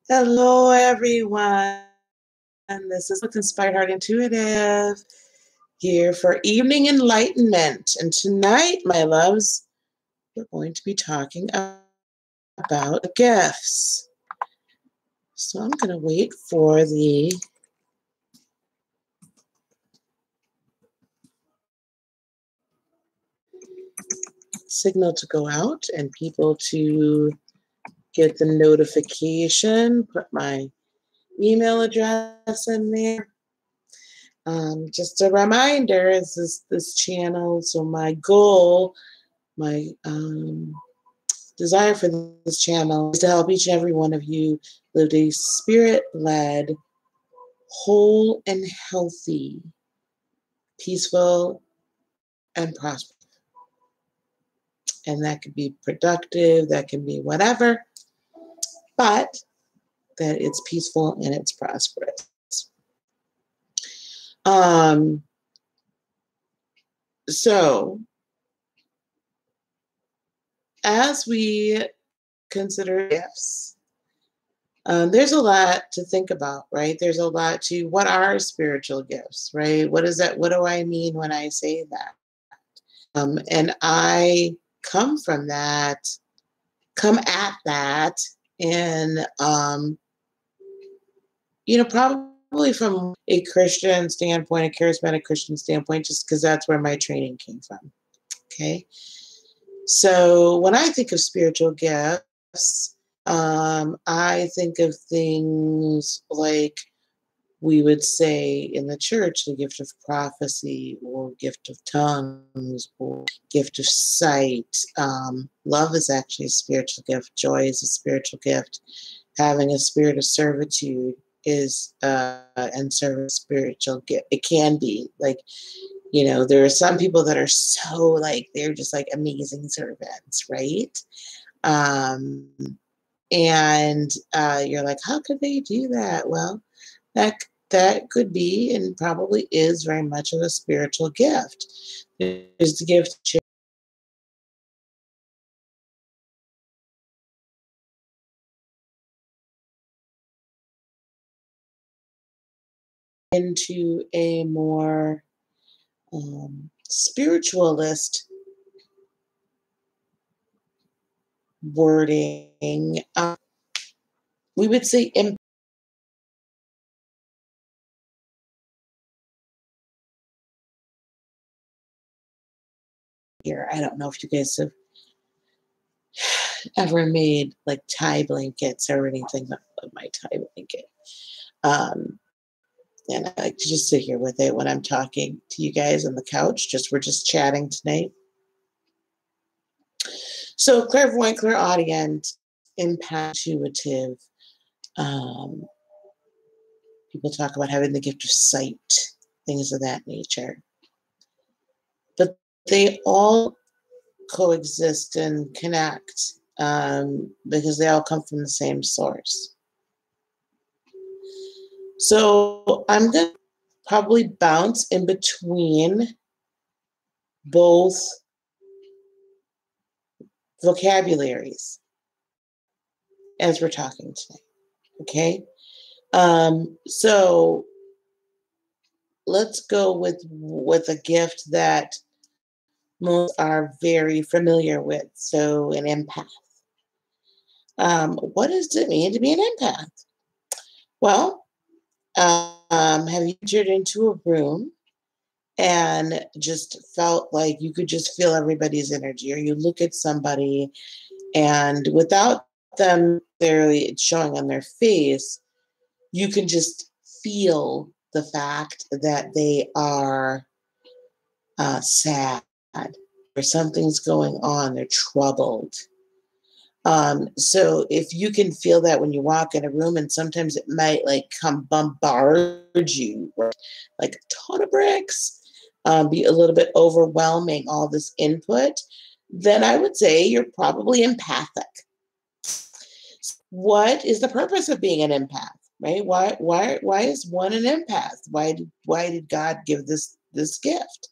Hello, everyone. This is with Inspired Heart Intuitive here for Evening Enlightenment. And tonight, my loves, we're going to be talking about gifts. So I'm going to wait for the signal to go out and people to get the notification, put my email address in there. Just a reminder, is this channel, so my goal, my desire for this channel is to help each and every one of you live a spirit-led, whole and healthy, peaceful and prosperous. And that could be productive, that can be whatever, but that it's peaceful and it's prosperous. So as we consider gifts, there's a lot to think about, right? There's a lot to what are spiritual gifts, right? What is that? What do I mean when I say that? And I come at that, and probably from a Christian standpoint, a charismatic Christian standpoint, just because that's where my training came from. Okay. So when I think of spiritual gifts, I think of things like we would say in the church, the gift of prophecy or gift of tongues or gift of sight. Love is actually a spiritual gift. Joy is a spiritual gift. Having a spirit of servitude is and service spiritual gift. It can be like, there are some people that are so like, they're just like amazing servants, right? And you're like, how could they do that? Well, that could be and probably is very much of a spiritual gift. There's the gift into a more spiritualist wording. We would say here. I don't know if you guys have ever made like tie blankets or anything. I love my tie blanket. And I like to just sit here with it when I'm talking to you guys on the couch. We're just chatting tonight. So clairvoyant, clairaudient, empath, intuitive. People talk about having the gift of sight, things of that nature. But they all coexist and connect because they all come from the same source. So I'm going to probably bounce in between both vocabularies as we're talking tonight. Okay. So let's go with a gift that most are very familiar with. So an empath. What does it mean to be an empath? Well, have you entered into a room and just felt like you could just feel everybody's energy, or you look at somebody and without them barely showing on their face, you can just feel the fact that they are sad or something's going on, they're troubled. So if you can feel that when you walk in a room, and sometimes it might like come bombard you like a ton of bricks, be a little bit overwhelming, all this input, then I would say you're probably empathic. What is the purpose of being an empath, right? Why is one an empath? Why did God give this gift?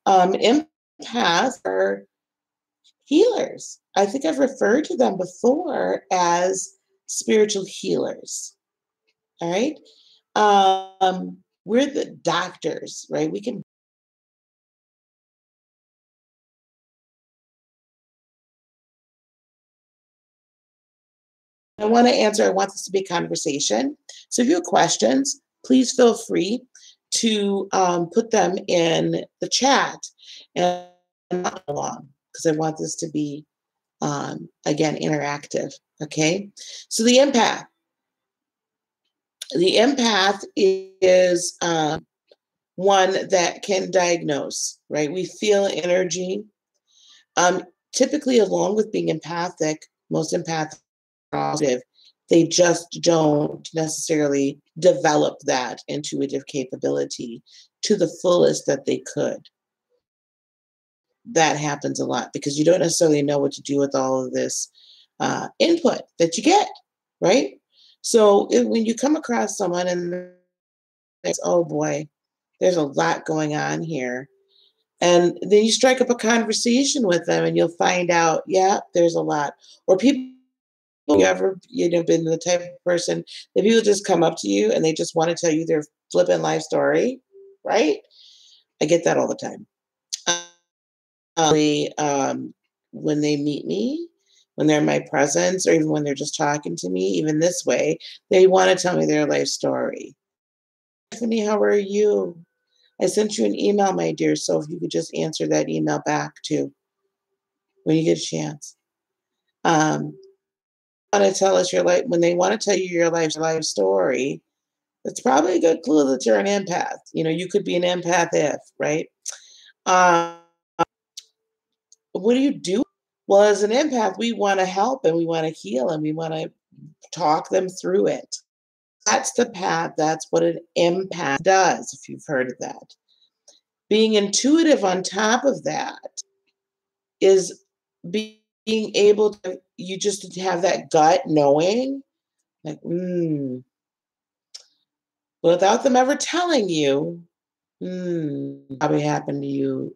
Empaths are healers. I think I've referred to them before as spiritual healers. All right. We're the doctors, right? We can. I want to answer. I want this to be a conversation. So if you have questions, please feel free to put them in the chat and along because I want this to be again interactive. Okay. So the empath. The empath is one that can diagnose, right? We feel energy. Um, Typically, along with being empathic, most empaths are positive. They just don't necessarily develop that intuitive capability to the fullest that they could. That happens a lot because you don't necessarily know what to do with all of this input that you get, right? So when you come across someone and there's, oh boy, there's a lot going on here. And then you strike up a conversation with them and you'll find out, yeah, there's a lot. Or people, you ever, been the type of person that people just come up to you and they just want to tell you their flippant life story, right? I get that all the time. When they meet me, when they're in my presence, or even when they're just talking to me, even this way, they want to tell me their life story. Stephanie, how are you? I sent you an email, my dear, so if you could just answer that email back too when you get a chance. Want to tell us your life when they want to tell you your life story. That's probably a good clue that you're an empath. You could be an empath if, right? Um, what do you do? Well, as an empath, we want to help and we want to heal and we want to talk them through it. That's the path. That's what an empath does, if you've heard of that. Being intuitive on top of that is being able to, you just have that gut knowing, like, without them ever telling you, probably happened to you.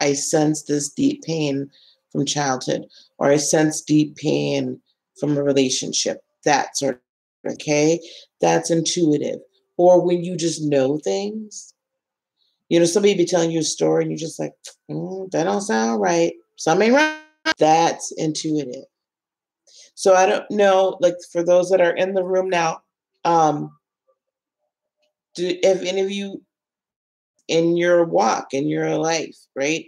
I sense this deep pain from childhood, or I sense deep pain from a relationship, that sort of, okay? That's intuitive. Or when you just know things, somebody be telling you a story and you're just like, that don't sound right. Something ain't right. That's intuitive. So I don't know, like for those that are in the room now, if any of you in your walk, in your life, right?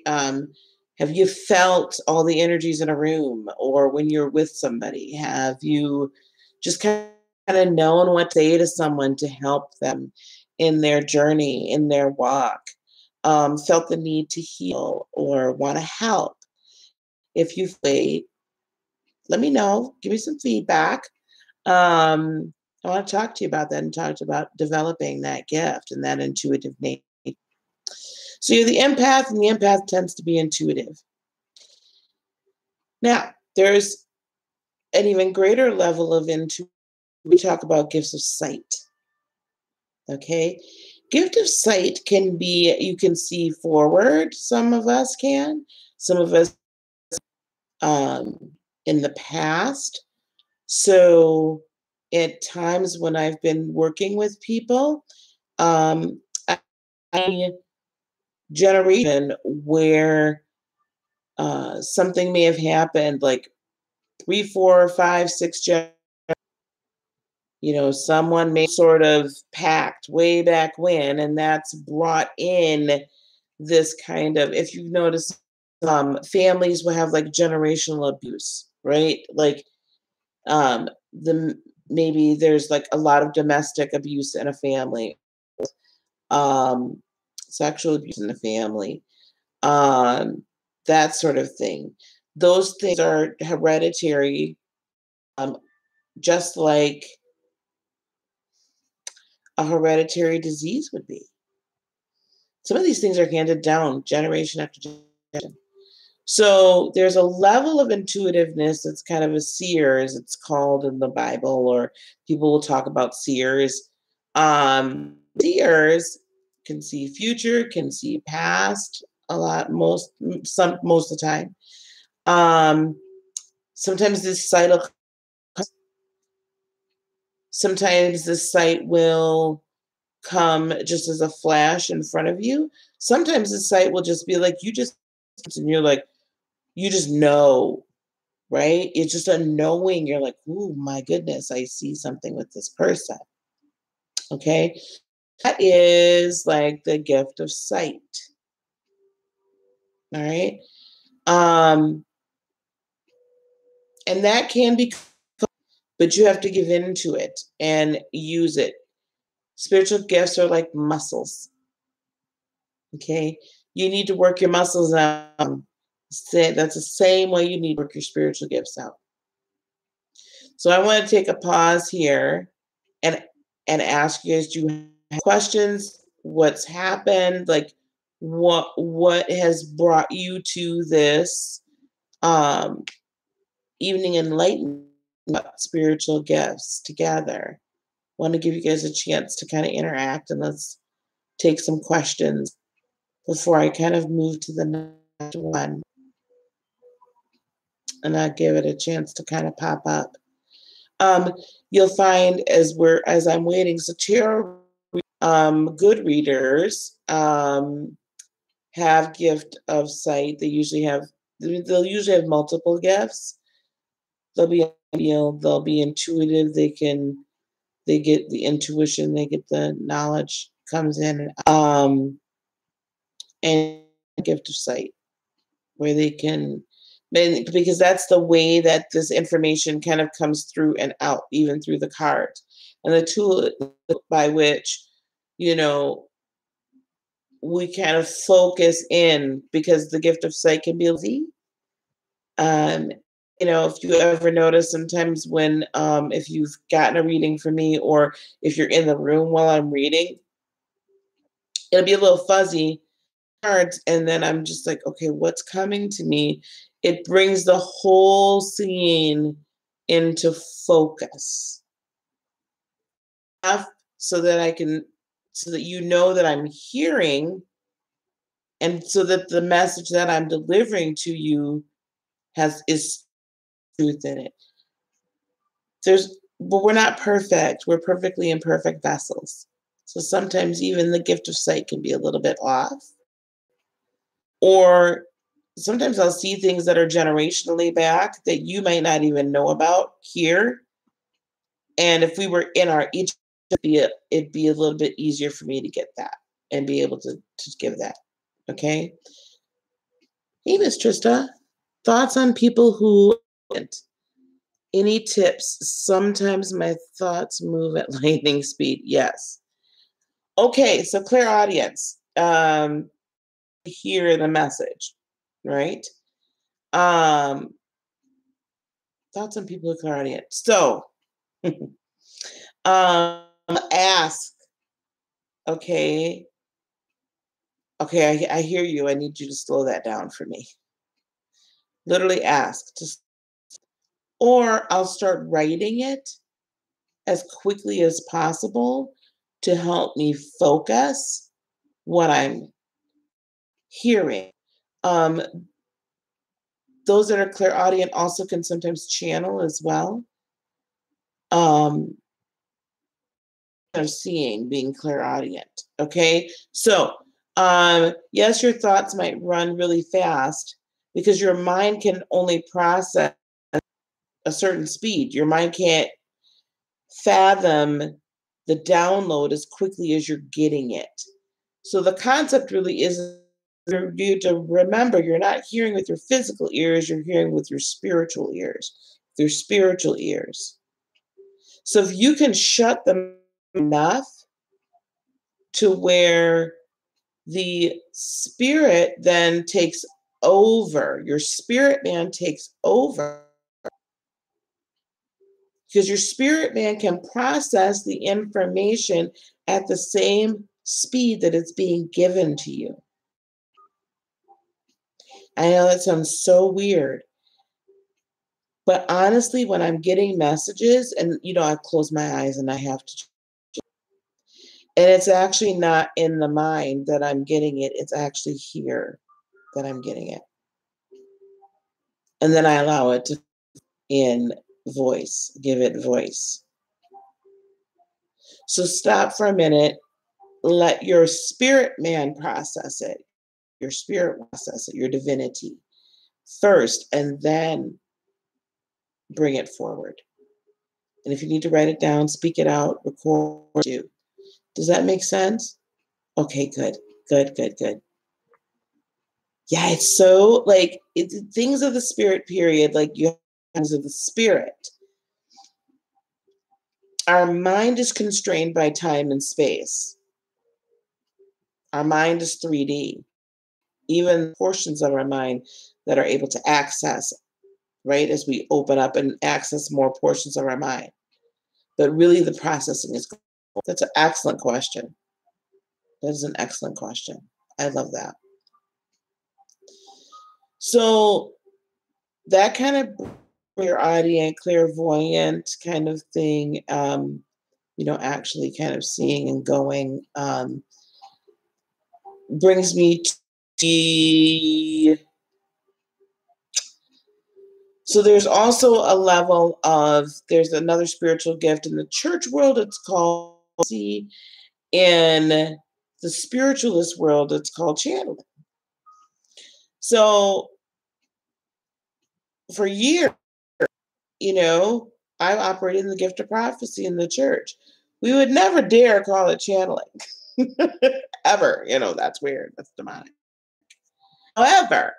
Have you felt all the energies in a room, or when you're with somebody, have you just kind of known what to say to someone to help them in their journey, in their walk? Felt the need to heal or want to help? If you've wait, let me know. Give me some feedback. I want to talk to you about that and talk about developing that gift and that intuitive nature. So you're the empath, and the empath tends to be intuitive. Now, there's an even greater level of intuition. We talk about gifts of sight. Okay? Gift of sight can be, you can see forward. Some of us can. Some of us in the past. So at times when I've been working with people, I generation where something may have happened like 3, 4, 5, 6 someone may sort of packed way back when, and that's brought in this kind of, if you've noticed, families will have like generational abuse, right? Like the maybe there's like a lot of domestic abuse in a family, um, sexual abuse in the family, um, that sort of thing. Those things are hereditary, um, just like a hereditary disease would be. Some of these things are handed down generation after generation. So there's a level of intuitiveness that's kind of a seer, as it's called in the Bible, or people will talk about seers. Seers can see future, can see past a lot, most of the time. Sometimes this cycle, Sometimes the sight will come just as a flash in front of you. Sometimes the sight will just be like, and you're like, you just know, right? It's just a knowing. You're like, oh my goodness, I see something with this person. Okay. That is like the gift of sight. All right. And that can be, but you have to give in to it and use it. Spiritual gifts are like muscles. Okay. You need to work your muscles out. That's the same way you need to work your spiritual gifts out. So I want to take a pause here and ask you guys, do you have questions? What's happened? Like what has brought you to this evening enlightenment spiritual gifts together? Want to give you guys a chance to kind of interact, and let's take some questions before I kind of move to the next one. And I'll give it a chance to kind of pop up. You'll find as I'm waiting, so tarot good readers have gift of sight. They'll usually have multiple gifts. They'll be intuitive. They get the intuition, they get the knowledge comes in, and gift of sight, where they can, because that's the way that this information kind of comes through and out, even through the cards. And the tool by which, we kind of focus in, because the gift of sight can be easy. If you ever notice, sometimes when, if you've gotten a reading from me, or if you're in the room while I'm reading, it'll be a little fuzzy cards, and then I'm just like, okay, what's coming to me? It brings the whole scene into focus, so that you know that I'm hearing, and so that the message that I'm delivering to you is truth in it. But we're not perfect. We're perfectly imperfect vessels. So sometimes even the gift of sight can be a little bit off. Or sometimes I'll see things that are generationally back that you might not even know about here. And if we were in our each, it'd be a little bit easier for me to get that and be able to give that. Okay. Hey, Miss Trista, thoughts on people who any tips? Sometimes my thoughts move at lightning speed. Yes. Okay, so clairaudience. Hear the message, right? Thoughts on people who are clairaudience. So, ask. Okay. Okay, I hear you. I need you to slow that down for me. Literally ask. Or I'll start writing it as quickly as possible to help me focus what I'm hearing. Those that are clairaudient also can sometimes channel as well. Of seeing, being clairaudient. Okay, so yes, your thoughts might run really fast because your mind can only process a certain speed. Your mind can't fathom the download as quickly as you're getting it. So the concept really is for you to remember, you're not hearing with your physical ears, you're hearing with your spiritual ears. Your spiritual ears. So if you can shut them enough to where the spirit then takes over, your spirit man takes over, because your spirit man can process the information at the same speed that it's being given to you. I know that sounds so weird, but honestly, when I'm getting messages, and I close my eyes and I have to, and it's actually not in the mind that I'm getting it, it's actually here that I'm getting it. And then I allow it to in voice, give it voice. So stop for a minute, let your spirit man process it, your spirit process it, your divinity first, and then bring it forward. And if you need to write it down, speak it out, record it. Does that make sense? Okay, good, good, good, good. Yeah, it's so like things of the spirit period, like you have things of the spirit. Our mind is constrained by time and space. Our mind is 3D. Even portions of our mind that are able to access, right, as we open up and access more portions of our mind. But really the processing is, that's an excellent question. That is an excellent question. I love that. So that kind of clairaudient, clairvoyant kind of thing, actually kind of seeing and going, brings me to the, so there's also a level of, there's another spiritual gift in the church world, it's called, in the spiritualist world, it's called channeling. So for years, I've operated in the gift of prophecy in the church. We would never dare call it channeling. Ever. That's weird. That's demonic. However,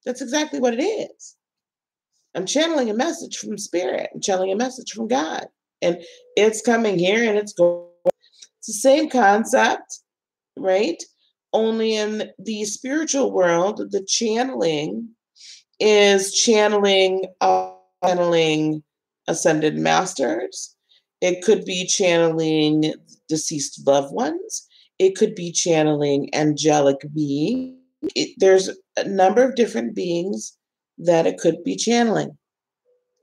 that's exactly what it is. I'm channeling a message from spirit. I'm channeling a message from God. And it's coming here and it's going. It's the same concept, right? Only in the spiritual world, the channeling is channeling ascended masters. It could be channeling deceased loved ones. It could be channeling angelic beings. There's a number of different beings that it could be channeling.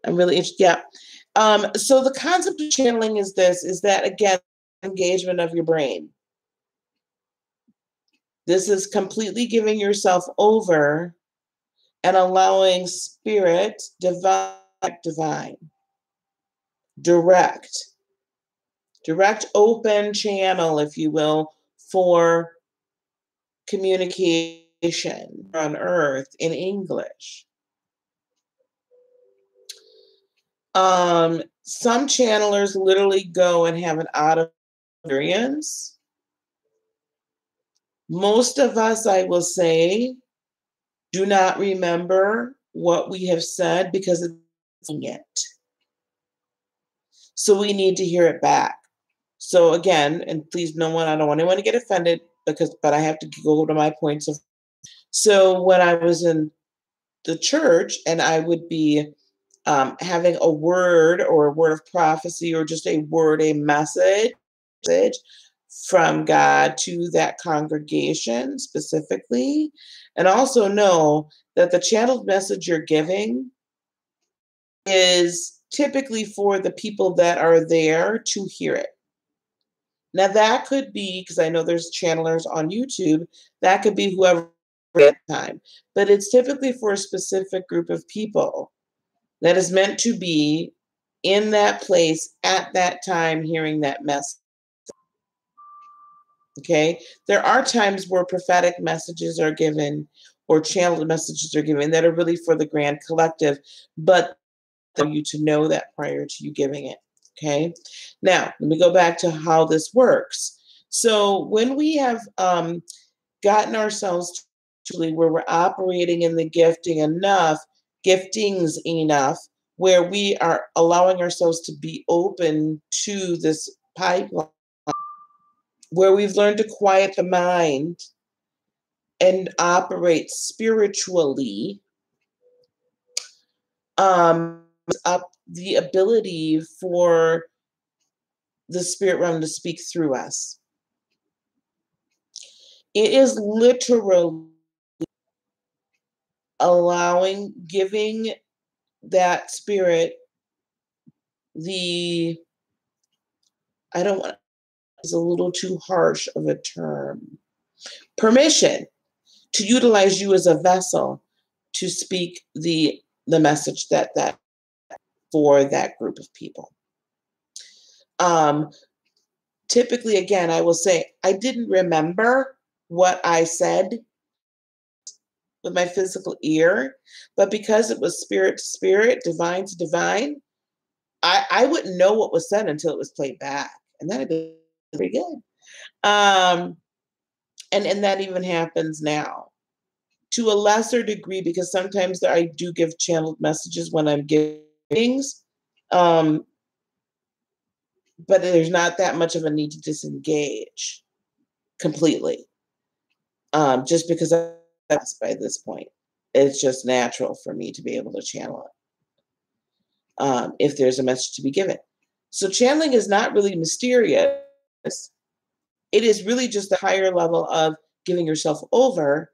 I'm really interested. Yeah. So the concept of channeling is that again, engagement of your brain. This is completely giving yourself over and allowing spirit, divine, direct, open channel, if you will, for communication on earth in English. Some channelers literally go and have an out of experience. Most of us, I will say, do not remember what we have said because it's it. So we need to hear it back. So again, and please, I don't want anyone to get offended but I have to go to my points of. So when I was in the church and I would be having a word or a word of prophecy or just a message from God to that congregation specifically, and also know that the channeled message you're giving is typically for the people that are there to hear it. Now that could be, because I know there's channelers on YouTube, that could be whoever at the time, but it's typically for a specific group of people that is meant to be in that place at that time hearing that message. Okay? There are times where prophetic messages are given or channeled messages are given that are really for the grand collective, but for you to know that prior to you giving it. Okay? Now, let me go back to how this works. So when we have gotten ourselves to where we're operating in the giftings enough, where we are allowing ourselves to be open to this pipeline, where we've learned to quiet the mind and operate spiritually, up the ability for the spirit realm to speak through us. It is literally giving that spirit I don't want, it's a little too harsh of a term, permission to utilize you as a vessel to speak the message that for that group of people. typically, again, I will say, I didn't remember what I said with my physical ear, but because it was spirit to spirit, divine to divine, I wouldn't know what was said until it was played back. And that'd be pretty good. Um, and that even happens now to a lesser degree, because sometimes I do give channeled messages when I'm giving things. Um, but there's not that much of a need to disengage completely. Just because that's by this point, it's just natural for me to be able to channel it if there's a message to be given. So channeling is not really mysterious. It is really just a higher level of giving yourself over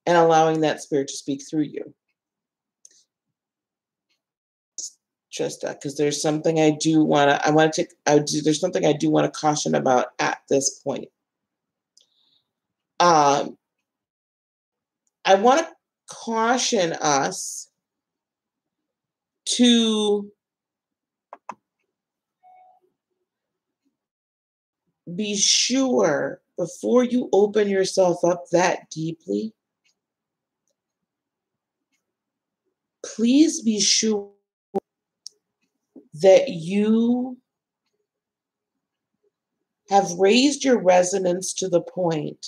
and allowing that spirit to speak through you. Just that, because there's something I do want to, there's something I do want to caution about at this point. I want to caution us to be sure before you open yourself up that deeply, please be sure that you have raised your resonance to the point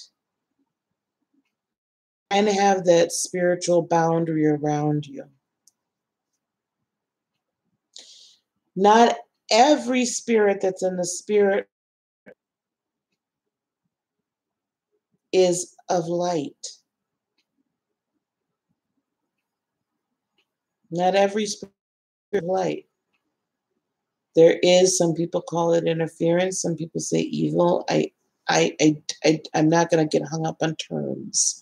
and have that spiritual boundary around you. Not every spirit that's in the spirit is of light. Not every spirit is of light. There is, some people call it interference, some people say evil. I'm not going to get hung up on terms.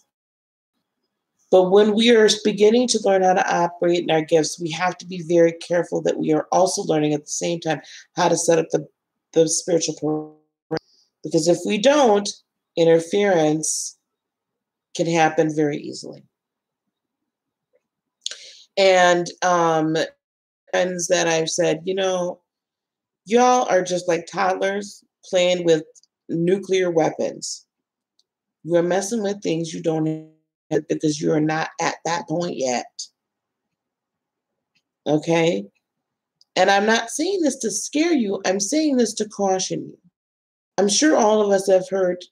But when we are beginning to learn how to operate in our gifts, we have to be very careful that we are also learning at the same time how to set up the spiritual program. Because if we don't, interference can happen very easily. And friends that I've said, y'all are just like toddlers playing with nuclear weapons. You're messing with things you don't have because you're not at that point yet. Okay? And I'm not saying this to scare you. I'm saying this to caution you. I'm sure all of us have heard,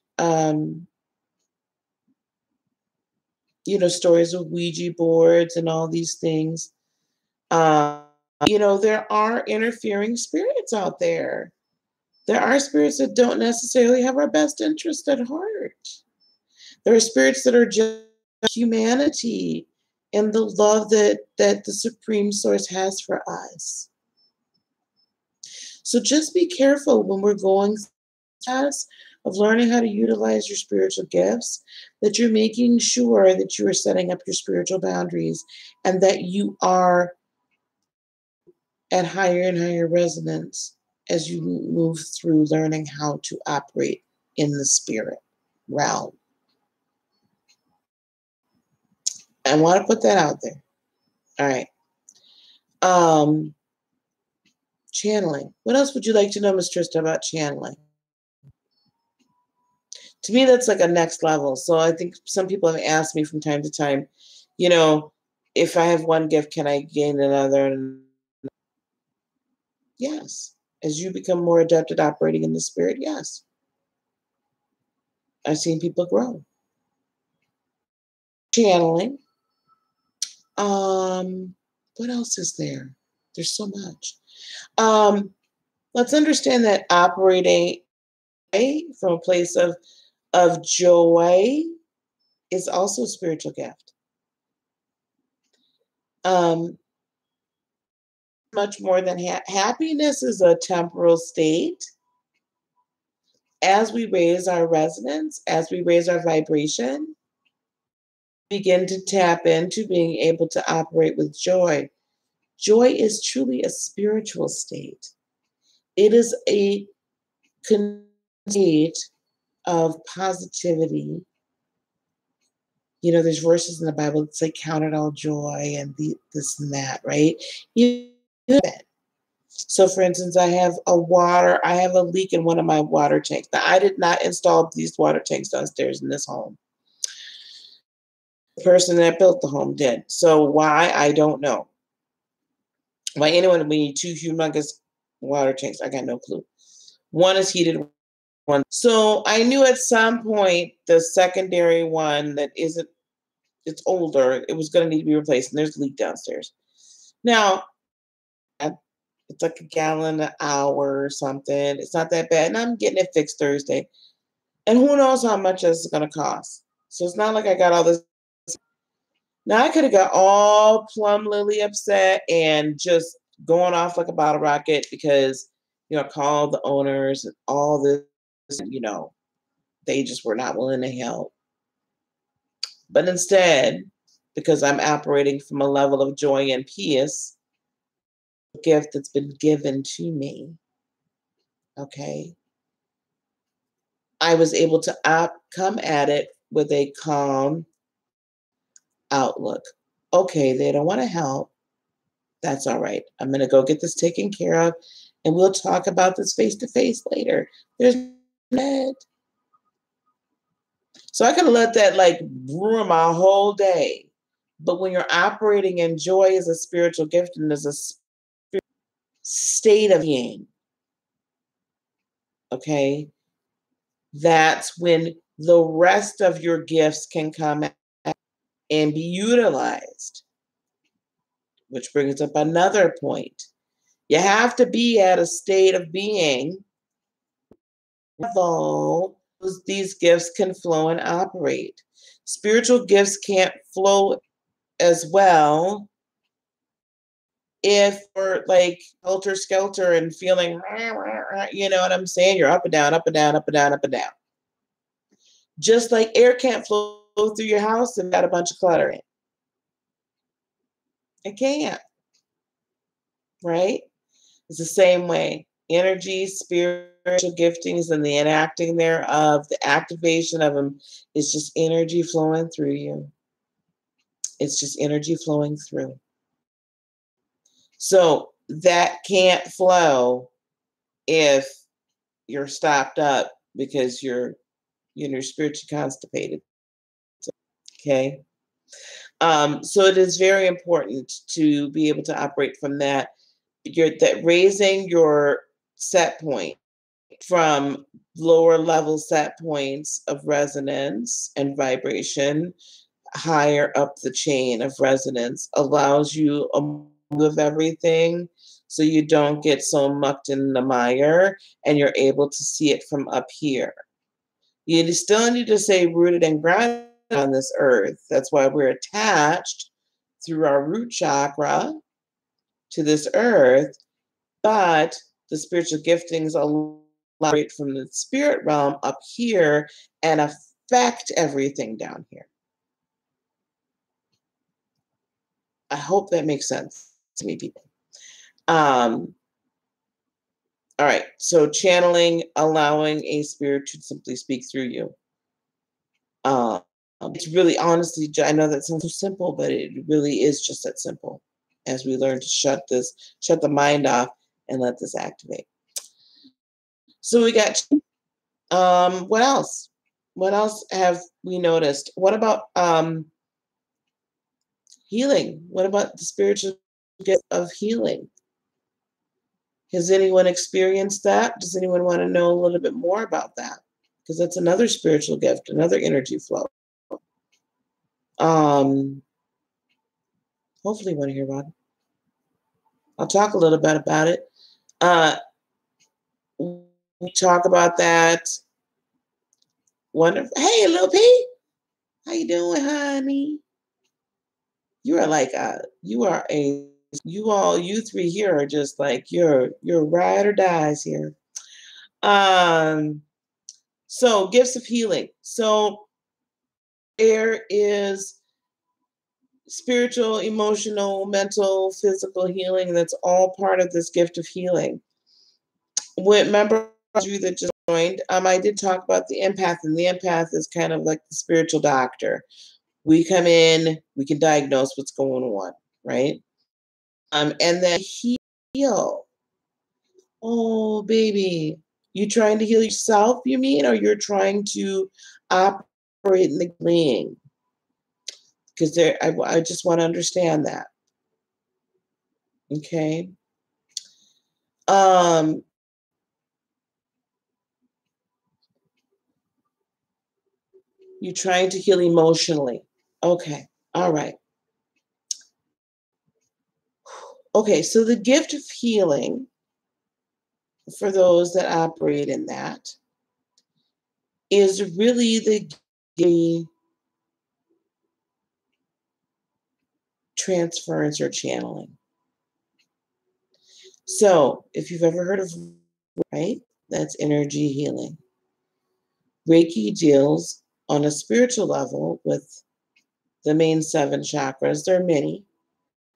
stories of Ouija boards and all these things. There are interfering spirits out there. There are spirits that don't necessarily have our best interest at heart. There are spirits that are just humanity and the love that the Supreme Source has for us. So just be careful when we're going through the process of learning how to utilize your spiritual gifts, that you're making sure that you are setting up your spiritual boundaries and that you are at higher and higher resonance as you move through learning how to operate in the spirit realm. I want to put that out there. All right. Channeling. What else would you like to know, Ms. Trista, about channeling? To me, that's like a next level. So I think some people have asked me from time to time, if I have one gift, can I gain another? Yes. As you become more adept at operating in the spirit, yes. I've seen people grow. Channeling. What else is there? There's so much. Let's understand that operating from a place of joy is also a spiritual gift. Much more than happiness is a temporal state. As we raise our resonance, as we raise our vibration, begin to tap into being able to operate with joy. Joy is truly a spiritual state. It is a state of positivity. There's verses in the Bible that say, count it all joy and this and that, right? So for instance, I have a leak in one of my water tanks. Now, I did not install these water tanks downstairs in this home. The person that built the home did. So why, I don't know. Why anyone would need two humongous water tanks, I got no clue. One is heated, one. So I knew at some point the secondary one that isn't, it's older, it was going to need to be replaced, and there's a leak downstairs. Now, it's like a gallon an hour or something. It's not that bad. And I'm getting it fixed Thursday. And who knows how much this is going to cost. So it's not like I got all this. Now I could have got all plum lily upset and just going off like a bottle rocket because, called the owners and all this, they just were not willing to help. But instead, because I'm operating from a level of joy and peace, gift that's been given to me, okay, I was able to come at it with a calm outlook. Okay, they don't want to help. That's all right. I'm going to go get this taken care of, and we'll talk about this face to face later. There's that. So I could have let that ruin my whole day. But when you're operating in joy as a spiritual gift and as a state of being, okay, that's when the rest of your gifts can come and be utilized. Which brings up another point. You have to be at a state of being level these gifts can flow and operate. Spiritual gifts can't flow as well if we're helter skelter and feeling, you know what I'm saying? You're up and down, up and down, up and down, up and down. Just like air can't flow through your house and got a bunch of clutter in. It can't. Right? It's the same way. Energy, spiritual giftings, and the enacting thereof, the activation of them is just energy flowing through you. It's just energy flowing through. So that can't flow if you're stopped up because you're spiritually constipated. Okay. So it is very important to be able to operate from that. Raising your set point from lower level set points of resonance and vibration higher up the chain of resonance allows you a view of everything, so you don't get so mucked in the mire and you're able to see it from up here. You still need to stay rooted and grounded on this earth. That's why we're attached through our root chakra to this earth, but the spiritual giftings operate from the spirit realm up here and affect everything down here. I hope that makes sense to me, people. All right, so channeling, allowing a spirit to simply speak through you. It's really, honestly, I know that sounds so simple, but it really is just that simple as we learn to shut the mind off and let this activate. So we got, what else? What else have we noticed? What about healing? What about the spiritual gift of healing? Has anyone experienced that? Does anyone want to know a little bit more about that? Because that's another spiritual gift, another energy flow. Hopefully you want to hear about it. I'll talk a little bit about it. We talk about that. Wonderful. Hey, Lil P. How you doing, honey? You three here are just like you're ride or dies here. So gifts of healing. So there is spiritual, emotional, mental, physical healing. That's all part of this gift of healing. Remember you that just joined, I did talk about the empath, and the empath is kind of like the spiritual doctor. We come in, we can diagnose what's going on, right? And then heal. Oh, baby. You trying to heal yourself, you mean, or you're trying to operate in the being? Because I just want to understand that. Okay. Um, you're trying to heal emotionally. Okay. All right. Okay. So the gift of healing for those that operate in that is really the transference or channeling. So if you've ever heard of, right, that's energy healing. Reiki deals on a spiritual level with the main seven chakras. There are many,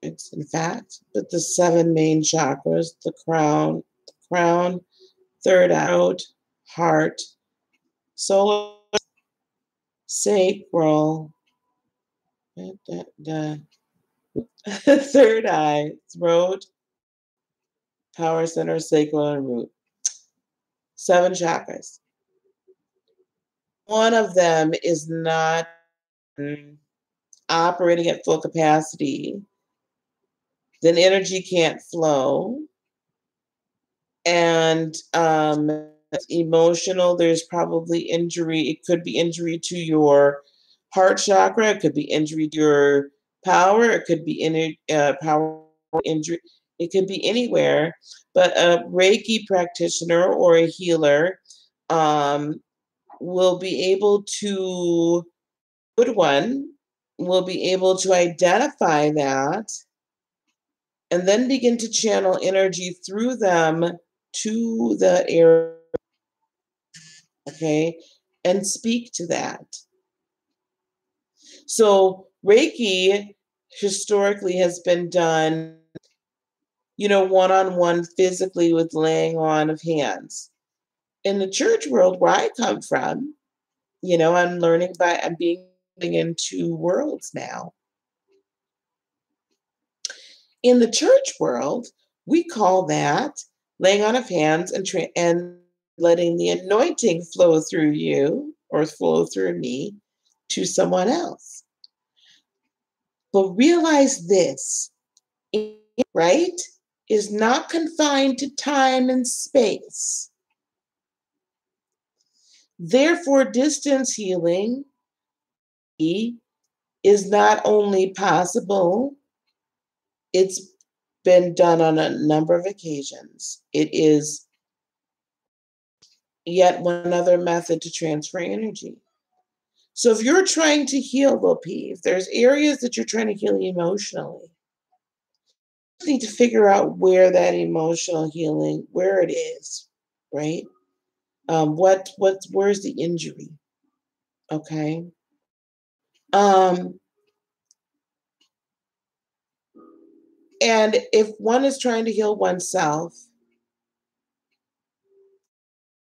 it's in fact, but the seven main chakras, the crown, third eye, throat, heart, solar, sacral, third eye, throat, power center, sacral, and root. Seven chakras. One of them is not operating at full capacity, then energy can't flow. And emotional, there's probably injury. It could be injury to your heart chakra. It could be injury to your power. It could be power injury. It could be anywhere. But a Reiki practitioner or a healer um, will be able to, good one, will be able to identify that and then begin to channel energy through them to the area, okay, and speak to that. So Reiki historically has been done, one-on-one physically with laying on of hands. In the church world where I come from, I'm being in two worlds now. In the church world, we call that laying on of hands and letting the anointing flow through you or flow through me to someone else. But realize this, right, is not confined to time and space. Therefore, distance healing is not only possible, it's been done on a number of occasions. It is yet one other method to transfer energy. So if you're trying to heal, Lopi, if there's areas that you're trying to heal emotionally, you need to figure out where that emotional healing, where it is, right? Where's the injury? Okay. Um, and if one is trying to heal oneself,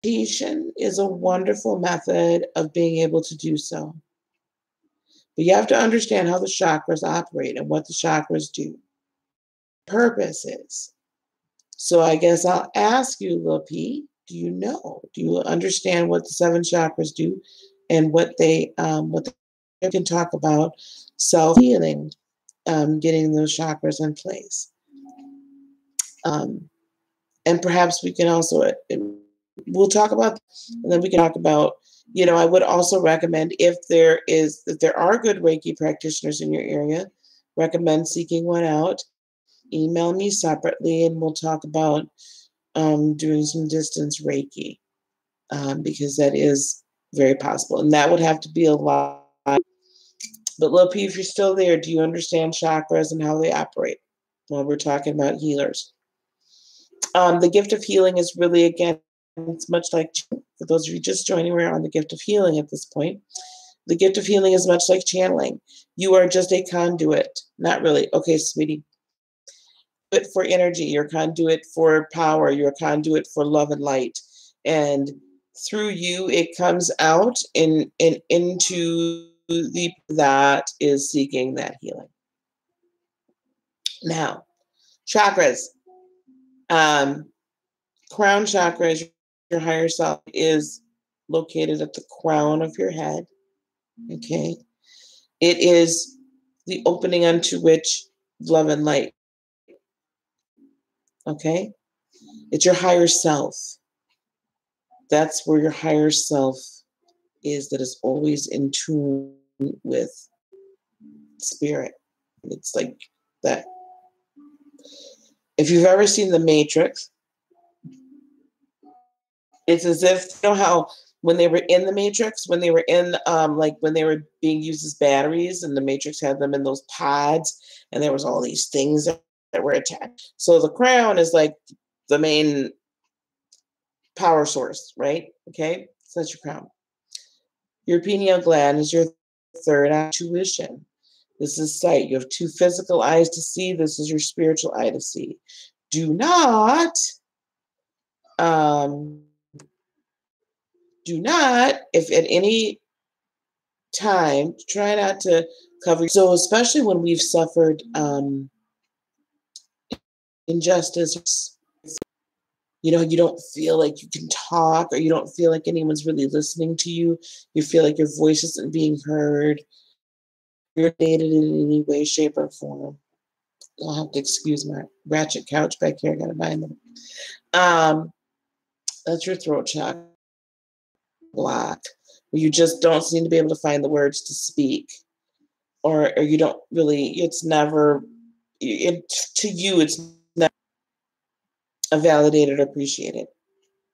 meditation is a wonderful method of being able to do so. But you have to understand how the chakras operate and what the chakras do. Purpose is. So I guess I'll ask you, Lil P, do you understand what the seven chakras do and what they can talk about self-healing, getting those chakras in place. And perhaps we can also, we'll talk about, and then we can talk about, I would also recommend if there are good Reiki practitioners in your area, recommend seeking one out. Email me separately and we'll talk about doing some distance Reiki because that is very possible. And that would have to be a lot. But Lopi, if you're still there, do you understand chakras and how they operate? Well, we're talking about healers. The gift of healing is really, again, it's much like, for those of you just joining, we're on the gift of healing at this point. The gift of healing is much like channeling. You are just a conduit. Not really. Okay, sweetie. It for energy, your conduit for power, your conduit for love and light. And through you, it comes out into the that is seeking that healing. Now, chakras. Crown chakra is your higher self, is located at the crown of your head. Okay. It is the opening unto which love and light. Okay. It's your higher self. That's where your higher self is, that is always in tune with spirit. It's like that. If you've ever seen The Matrix, it's as if, you know how when they were in the Matrix, when they were in like when they were being used as batteries, and the Matrix had them in those pods, and there was all these things that were attached. So the crown is like the main power source, right? Okay, so that's your crown. Your pineal gland is your third eye, intuition. This is sight. You have two physical eyes to see. This is your spiritual eye to see. Do not, um, if at any time, try not to cover. So especially when we've suffered injustice, you don't feel like you can talk, or you don't feel like anyone's really listening to you. You feel like your voice isn't being heard. You're dated in any way, shape, or form. I'll have to excuse my ratchet couch back here. I gotta buy them. That's your throat chakra blocked, where you just don't seem to be able to find the words to speak, or you don't really. It's never. To you, it's never validated or appreciated.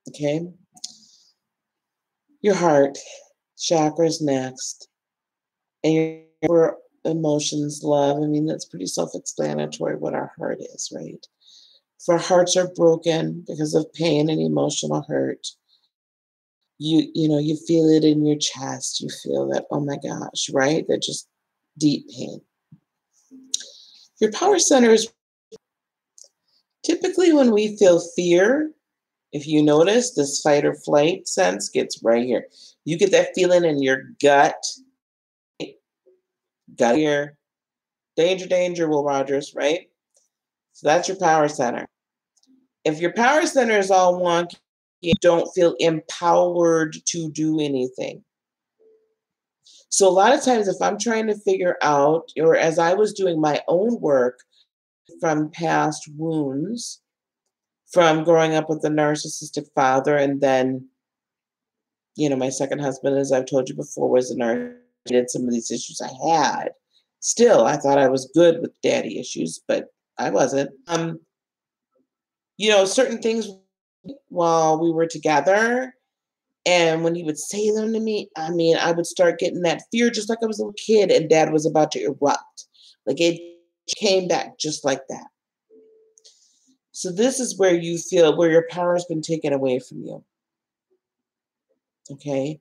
Okay. Your heart chakra is next, and your emotions, love. I mean, that's pretty self-explanatory what our heart is, right? If our hearts are broken because of pain and emotional hurt, you feel it in your chest. You feel that, oh my gosh, right? That just deep pain. Your power center is typically when we feel fear. If you notice, this fight or flight sense gets right here. You get that feeling in your gut. Gut here. Danger, danger, Will Rogers, right? So that's your power center. If your power center is all wonky, you don't feel empowered to do anything. So a lot of times if I'm trying to figure out, or as I was doing my own work from past wounds, from growing up with a narcissistic father, and then, my second husband, as I've told you before, was a nurse. Did some of these issues I had. Still, I thought I was good with daddy issues, but I wasn't. Certain things while we were together, and when he would say them to me, I mean, I would start getting that fear just like I was a little kid and dad was about to erupt. Like it came back just like that. So this is where you feel where your power has been taken away from you. Okay.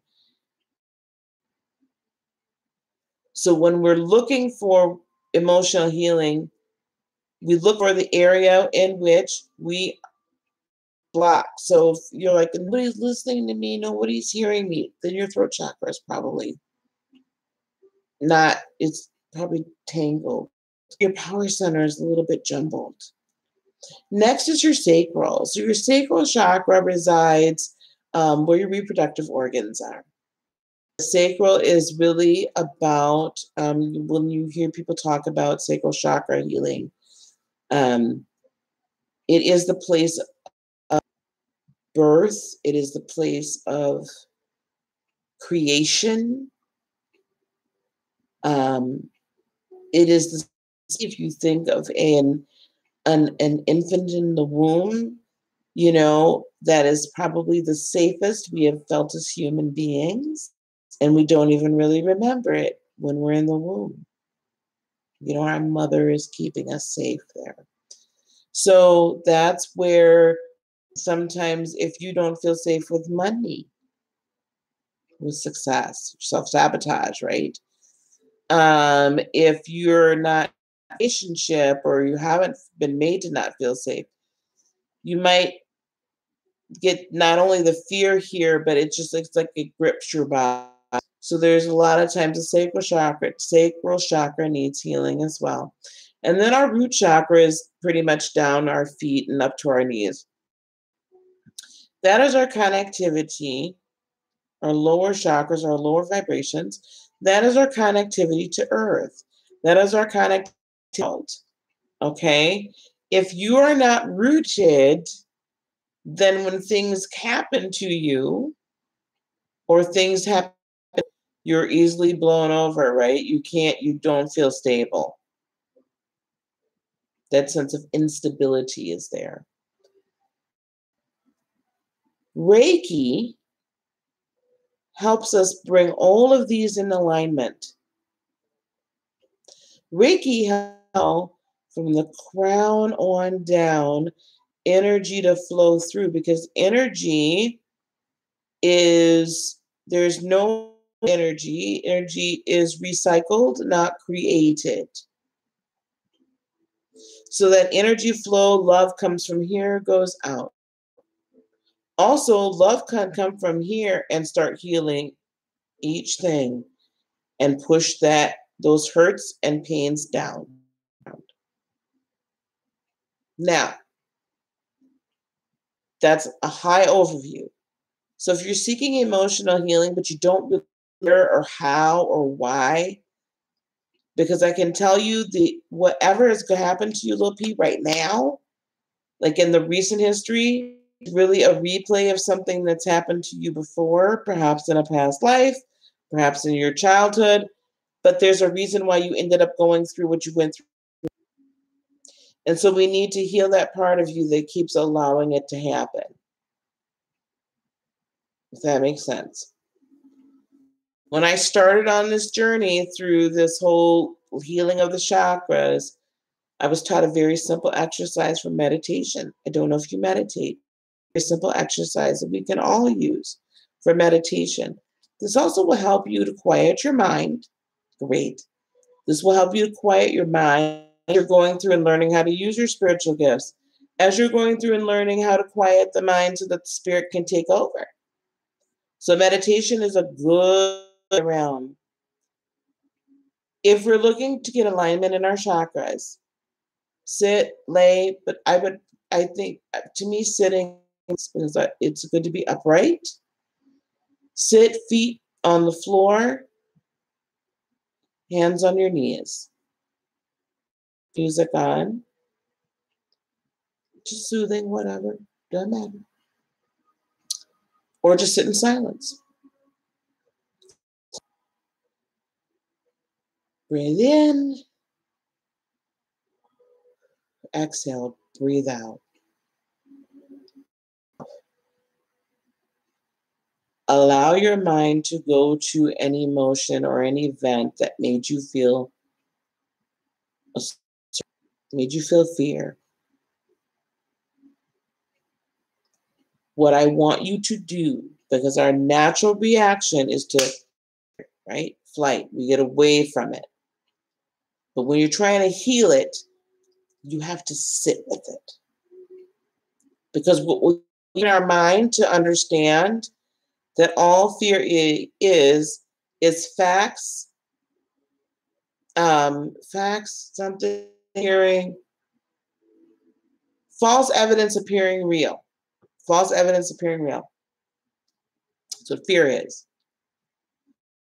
So when we're looking for emotional healing, we look for the area in which we block. So if you're like, nobody's listening to me, nobody's hearing me, then your throat chakra is probably not, it's probably tangled. Your power center is a little bit jumbled. Next is your sacral. So your sacral chakra resides where your reproductive organs are. The sacral is really about, when you hear people talk about sacral chakra healing, it is the place of birth. It is the place of creation. It is the, if you think of an infant in the womb, that is probably the safest we have felt as human beings. And we don't even really remember it when we're in the womb. Our mother is keeping us safe there. So that's where sometimes if you don't feel safe with money, with success, self-sabotage, right? If you're not in a relationship or you haven't been made to not feel safe, you might get not only the fear here, but it just looks like it grips your body. So there's a lot of times the sacral chakra needs healing as well. And then our root chakra is pretty much down our feet and up to our knees. That is our connectivity, our lower chakras, our lower vibrations. That is our connectivity to earth. That is our connectivity to the world. Okay? If you are not rooted, then when things happen to you or things happen, you're easily blown over, right? You don't feel stable. That sense of instability is there. Reiki helps us bring all of these in alignment. Reiki helps from the crown on down energy to flow through, because energy is, there's no energy. Energy is recycled, not created. So that energy flow, love comes from here, goes out. Also, love can come from here and start healing each thing and push those hurts and pains down. Now, that's a high overview. So if you're seeking emotional healing, but you don't really know or how or why, because I can tell you whatever is going to happen to you, Lil P, right now, like in the recent history, really a replay of something that's happened to you before, perhaps in a past life, perhaps in your childhood, but there's a reason why you ended up going through what you went through. And so we need to heal that part of you that keeps allowing it to happen. If that makes sense. When I started on this journey through this whole healing of the chakras, I was taught a very simple exercise for meditation. I don't know if you meditate. A simple exercise that we can all use for meditation. This also will help you to quiet your mind. Great. This will help you to quiet your mind as you're going through and learning how to use your spiritual gifts. As you're going through and learning how to quiet the mind so that the spirit can take over. So meditation is a good realm. If we're looking to get alignment in our chakras, sit, lay, but I think to me sitting, because it's good to be upright. Sit, feet on the floor, hands on your knees. Music on. Just soothing, whatever, doesn't matter. Or just sit in silence. Breathe in. Exhale, breathe out. Allow your mind to go to an emotion or an event that made you feel fear. What I want you to do, because our natural reaction is to, right, flight. We get away from it. But when you're trying to heal it, you have to sit with it. Because what we need our mind to understand that all fear is facts, something hearing, false evidence appearing real. False evidence appearing real. So fear is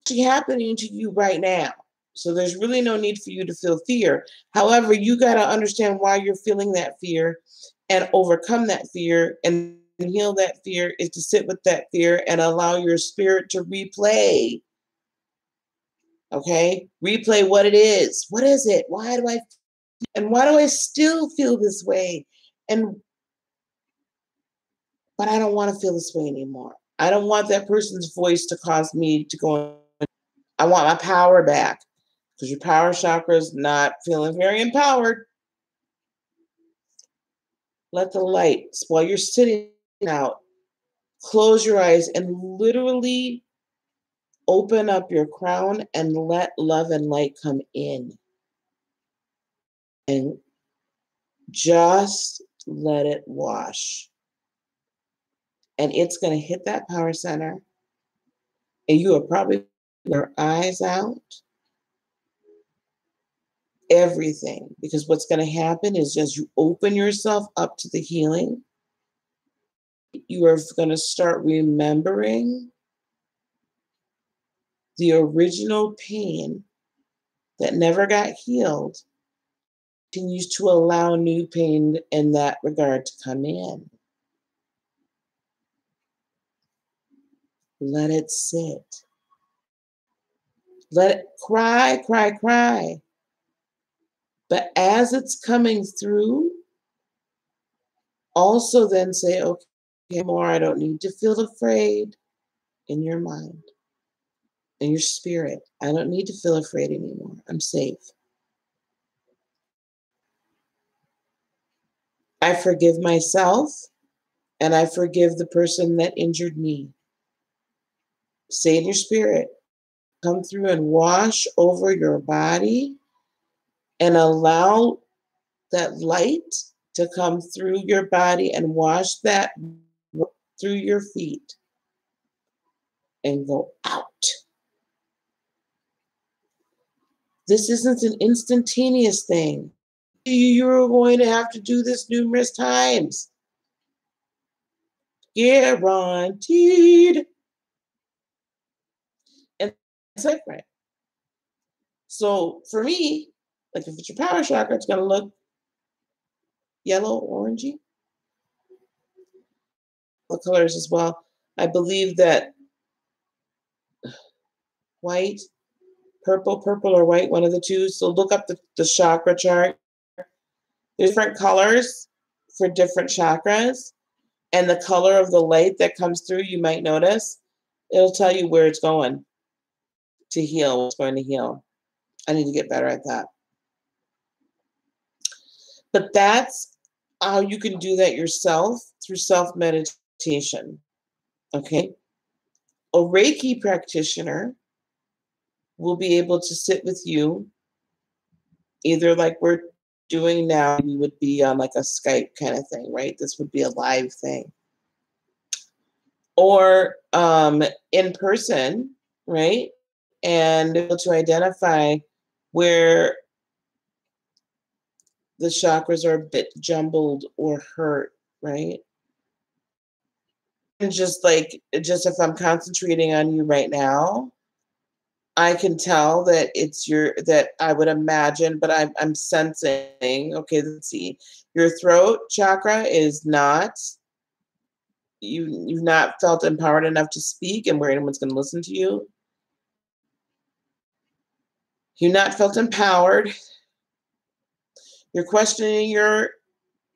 actually happening to you right now. So there's really no need for you to feel fear. However, you got to understand why you're feeling that fear and overcome that fear and heal that fear is to sit with that fear and allow your spirit to replay. Okay? Replay what it is. What is it? Why do I still feel this way? But I don't want to feel this way anymore. I don't want that person's voice to cause me to go. I want my power back. Because your power chakra is not feeling very empowered. Let the light, while you're sitting out, close your eyes and literally open up your crown and let love and light come in. And just let it wash. And it's going to hit that power center. And you are probably your eyes out. Everything. Because what's going to happen is as you open yourself up to the healing, you are going to start remembering the original pain that never got healed, continues to allow new pain in that regard to come in. Let it sit. Let it cry, cry, cry. But as it's coming through, also then say, okay, more, I don't need to feel afraid in your mind, in your spirit. I don't need to feel afraid anymore. I'm safe. I forgive myself and I forgive the person that injured me. Say in your spirit, come through and wash over your body and allow that light to come through your body and wash that through your feet and go out. This isn't an instantaneous thing. You're going to have to do this numerous times. Guaranteed. And it's different. So for me, like if it's your power chakra, it's going to look yellow, orangey. The colors as well. I believe that white, purple or white, one of the two. So look up the chakra chart. There's different colors for different chakras. And the color of the light that comes through, you might notice, it'll tell you where it's going to heal, what's going to heal. I need to get better at that. But that's how you can do that yourself through self-meditation. Okay? A Reiki practitioner will be able to sit with you, either like we're doing now, we would be on like a Skype kind of thing, right? This would be a live thing. Or in person, right? And able to identify where the chakras are a bit jumbled or hurt, right? And just if I'm concentrating on you right now, I can tell that that I would imagine, but I'm sensing, okay, let's see. Your throat chakra is not, you've not felt empowered enough to speak and where anyone's going to listen to you. You've not felt empowered. You're questioning your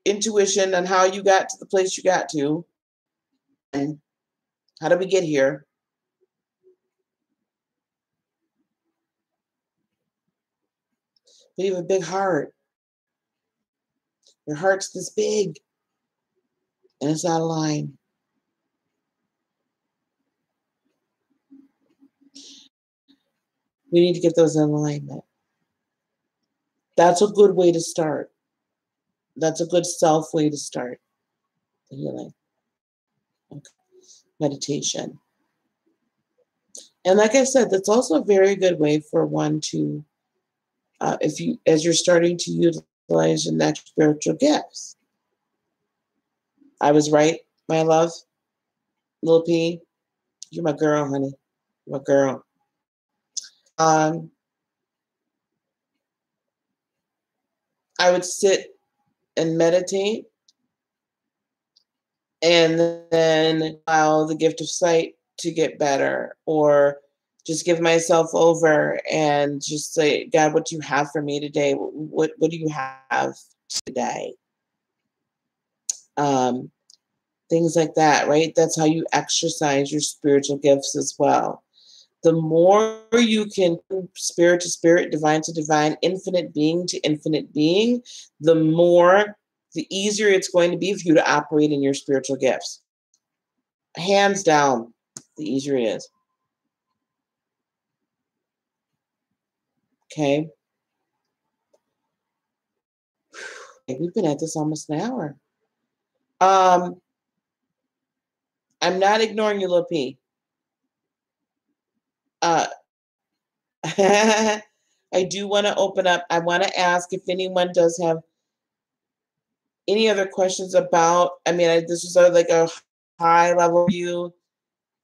intuition on how you got to the place you got to. And how did we get here? But you have a big heart. Your heart's this big. And it's out of line. We need to get those in alignment. That's a good way to start. That's a good self way to start the healing. Okay. Meditation. And like I said, that's also a very good way for one to, as you're starting to utilize your natural spiritual gifts. I was right, my love. Little P, you're my girl, honey. You're my girl. I would sit and meditate and then allow the gift of sight to get better, or just give myself over and just say, God, what do you have for me today? What do you have today? Things like that, right? That's how you exercise your spiritual gifts as well. The more you can spirit to spirit, divine to divine, infinite being to infinite being, the easier it's going to be for you to operate in your spiritual gifts. Hands down, the easier it is. Okay. We've been at this almost an hour. I'm not ignoring you, Lil P. I do want to open up. I want to ask if anyone does have any other questions about, this was like a high level view.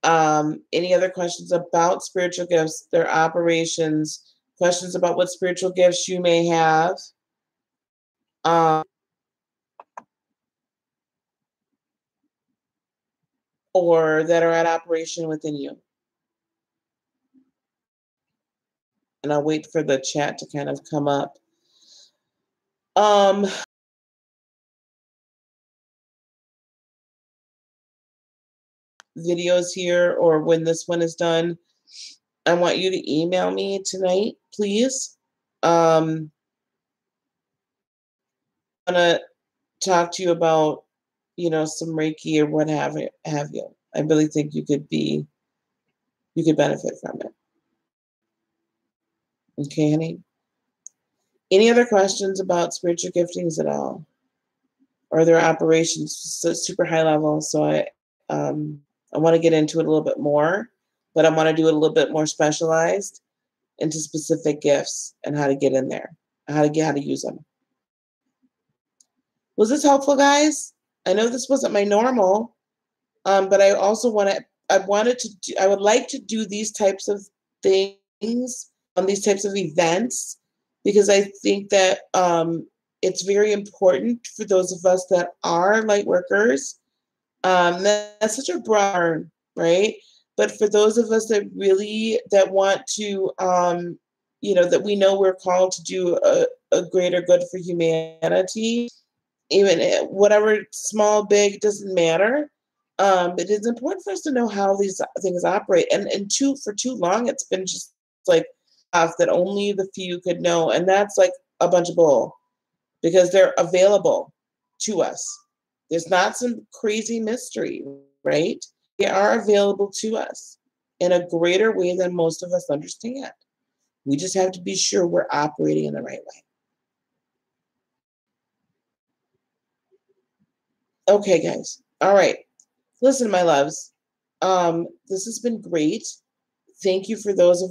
Any other questions about spiritual gifts, their operations, questions about what spiritual gifts you may have, or that are at operation within you. And I'll wait for the chat to kind of come up. Videos here, or when this one is done, I want you to email me tonight, please. I want to talk to you about, some Reiki or what have you. I really think you could benefit from it. Okay, honey. Any other questions about spiritual giftings at all, or their operations? So super high level. So I want to get into it a little bit more, but I want to do it a little bit more specialized into specific gifts and how to get in there, how to use them. Was this helpful, guys? I know this wasn't my normal, but I also I would like to do these types of things on these types of events, because I think that it's very important for those of us that are light workers. That's such a broad, right? But for those of us that want to, that we know we're called to do a greater good for humanity, even whatever, small, big, doesn't matter. But it's important for us to know how these things operate. And for too long, it's been just like stuff that only the few could know. And that's like a bunch of bull, because they're available to us. There's not some crazy mystery, right? They are available to us in a greater way than most of us understand. We just have to be sure we're operating in the right way. Okay, guys. All right. Listen, my loves. This has been great. Thank you for those of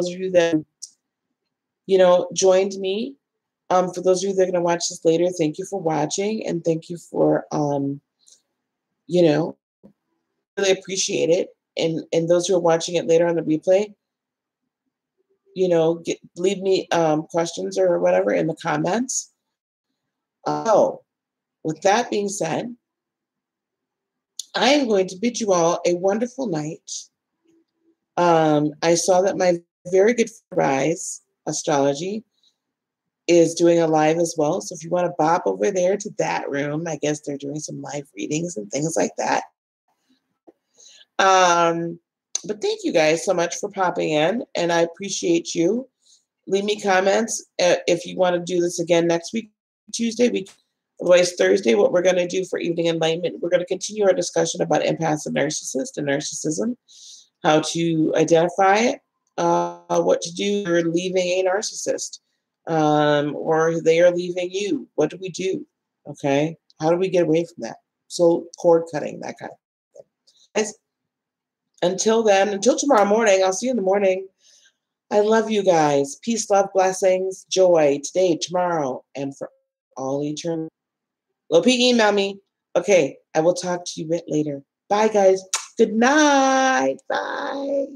you that joined me. For those of you that are going to watch this later, thank you for watching, and thank you for really appreciate it. And those who are watching it later on the replay, leave me questions or whatever in the comments. With that being said, I am going to bid you all a wonderful night. I saw that my very good friend Rise Astrology is doing a live as well. So if you want to bop over there to that room, I guess they're doing some live readings and things like that. But thank you guys so much for popping in, and I appreciate you. Leave me comments if you want to do this again next week, Tuesday. Otherwise, Thursday, what we're going to do for Evening Enlightenment, we're going to continue our discussion about empaths and narcissists and narcissism, how to identify it, what to do if you're leaving a narcissist, or they are leaving you. What do we do? Okay? How do we get away from that? So cord cutting, that kind of thing. Guys, until then, until tomorrow morning, I'll see you in the morning. I love you guys. Peace, love, blessings, joy today, tomorrow, and for all eternity. Lil P, email me. Okay, I will talk to you a bit later. Bye, guys. Good night. Bye.